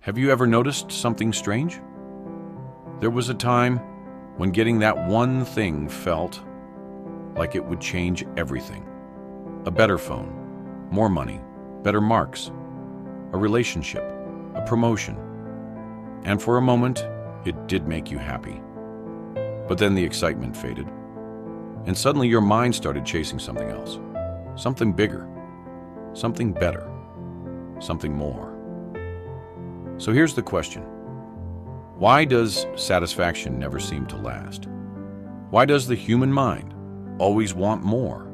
Have you ever noticed something strange? There was a time when getting that one thing felt like it would change everything. A better phone, more money, better marks, a relationship, a promotion. And for a moment, it did make you happy. But then the excitement faded, and suddenly your mind started chasing something else, something bigger, something better, something more. So here's the question. Why does satisfaction never seem to last? Why does the human mind always want more?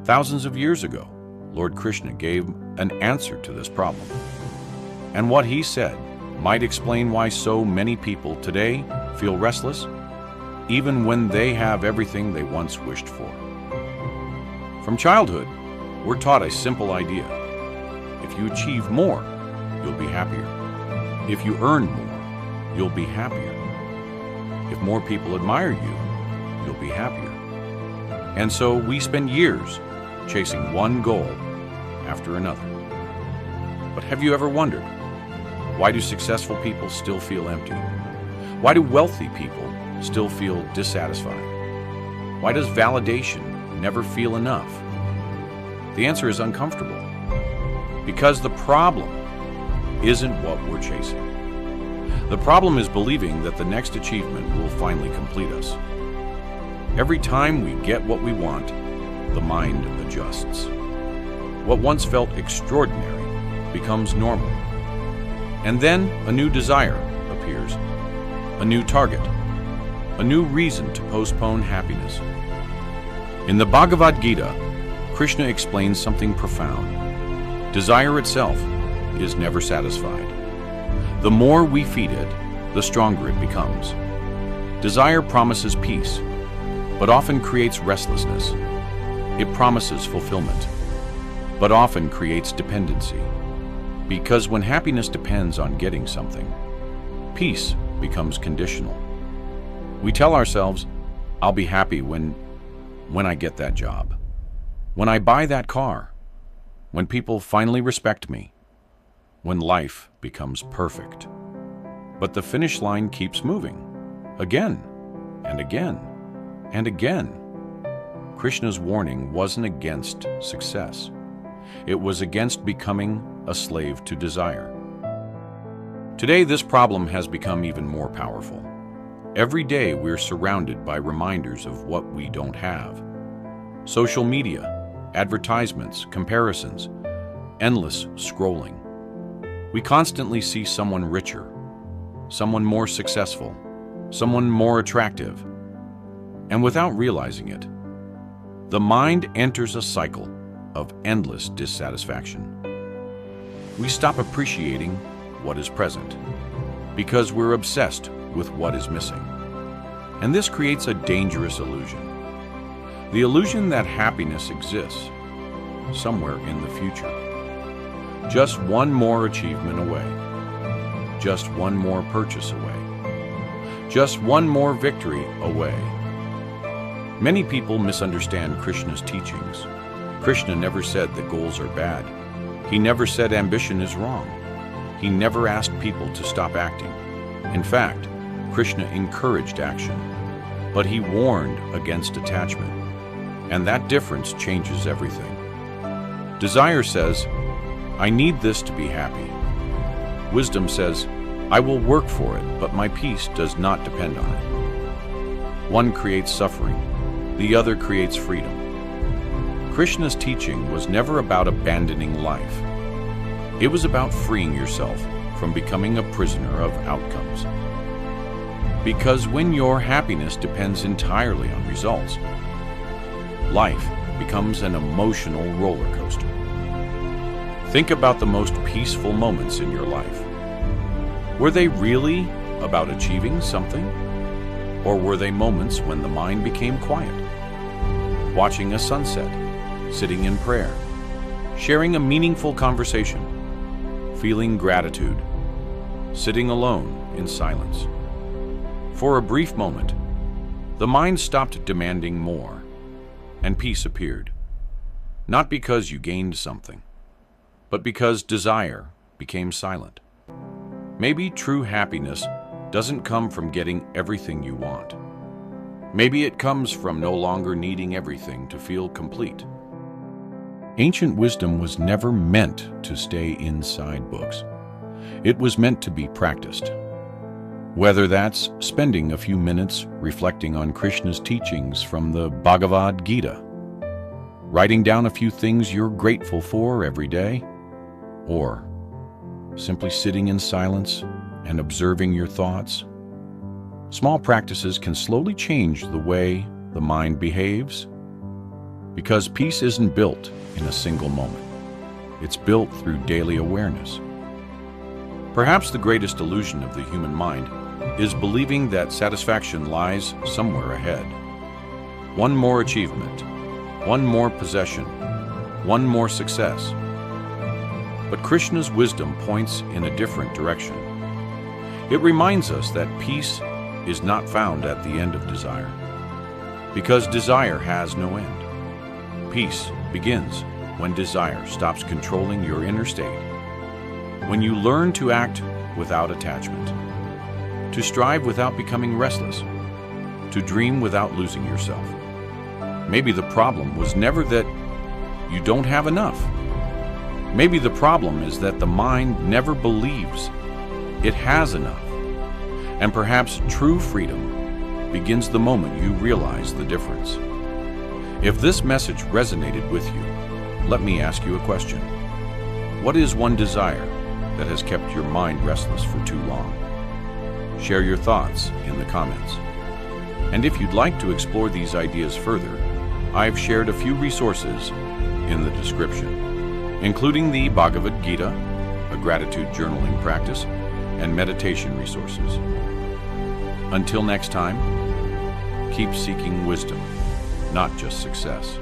Thousands of years ago, Lord Krishna gave an answer to this problem. And what he said might explain why so many people today feel restless, even when they have everything they once wished for. From childhood, we're taught a simple idea. If you achieve more, you'll be happier. If you earn more, you'll be happier. If more people admire you, you'll be happier. And so we spend years chasing one goal after another. But have you ever wondered, why do successful people still feel empty? Why do wealthy people still feel dissatisfied? Why does validation never feel enough? The answer is uncomfortable. Because the problem isn't what we're chasing. The problem is believing that the next achievement will finally complete us. Every time we get what we want, the mind adjusts. What once felt extraordinary becomes normal. And then a new desire appears, a new target, a new reason to postpone happiness. In the Bhagavad Gita, Krishna explains something profound. Desire itself is never satisfied. The more we feed it, the stronger it becomes. Desire promises peace, but often creates restlessness. It promises fulfillment, but often creates dependency. Because when happiness depends on getting something, peace becomes conditional. We tell ourselves, I'll be happy when I get that job, when I buy that car, when people finally respect me, when life becomes perfect. But the finish line keeps moving, again and again and again. Krishna's warning wasn't against success. It was against becoming a slave to desire. Today, this problem has become even more powerful. Every day, we're surrounded by reminders of what we don't have. Social media, advertisements, comparisons, endless scrolling. We constantly see someone richer, someone more successful, someone more attractive. And without realizing it, the mind enters a cycle of endless dissatisfaction. We stop appreciating what is present because we're obsessed with what is missing. And this creates a dangerous illusion. The illusion that happiness exists somewhere in the future. Just one more achievement away. Just one more purchase away. Just one more victory away. Many people misunderstand Krishna's teachings. Krishna never said that goals are bad. He never said ambition is wrong. He never asked people to stop acting. In fact, Krishna encouraged action, but he warned against attachment. And that difference changes everything. Desire says, I need this to be happy. Wisdom says, I will work for it, but my peace does not depend on it. One creates suffering, the other creates freedom. Krishna's teaching was never about abandoning life. It was about freeing yourself from becoming a prisoner of outcomes. Because when your happiness depends entirely on results, life becomes an emotional roller coaster. Think about the most peaceful moments in your life. Were they really about achieving something? Or were they moments when the mind became quiet? Watching a sunset, sitting in prayer, sharing a meaningful conversation, feeling gratitude, sitting alone in silence. For a brief moment, the mind stopped demanding more, and peace appeared. Not because you gained something, but because desire became silent. Maybe true happiness doesn't come from getting everything you want. Maybe it comes from no longer needing everything to feel complete. Ancient wisdom was never meant to stay inside books. It was meant to be practiced. Whether that's spending a few minutes reflecting on Krishna's teachings from the Bhagavad Gita, writing down a few things you're grateful for every day, or simply sitting in silence and observing your thoughts. Small practices can slowly change the way the mind behaves, because peace isn't built in a single moment. It's built through daily awareness. Perhaps the greatest illusion of the human mind is believing that satisfaction lies somewhere ahead. One more achievement, one more possession, one more success. But Krishna's wisdom points in a different direction. It reminds us that peace is not found at the end of desire, because desire has no end. Peace begins when desire stops controlling your inner state, when you learn to act without attachment, to strive without becoming restless, to dream without losing yourself. Maybe the problem was never that you don't have enough. Maybe the problem is that the mind never believes it has enough. And perhaps true freedom begins the moment you realize the difference. If this message resonated with you, let me ask you a question. What is one desire that has kept your mind restless for too long? Share your thoughts in the comments. And if you'd like to explore these ideas further, I've shared a few resources in the description, including the Bhagavad Gita, a gratitude journaling practice, and meditation resources. Until next time, keep seeking wisdom, not just success.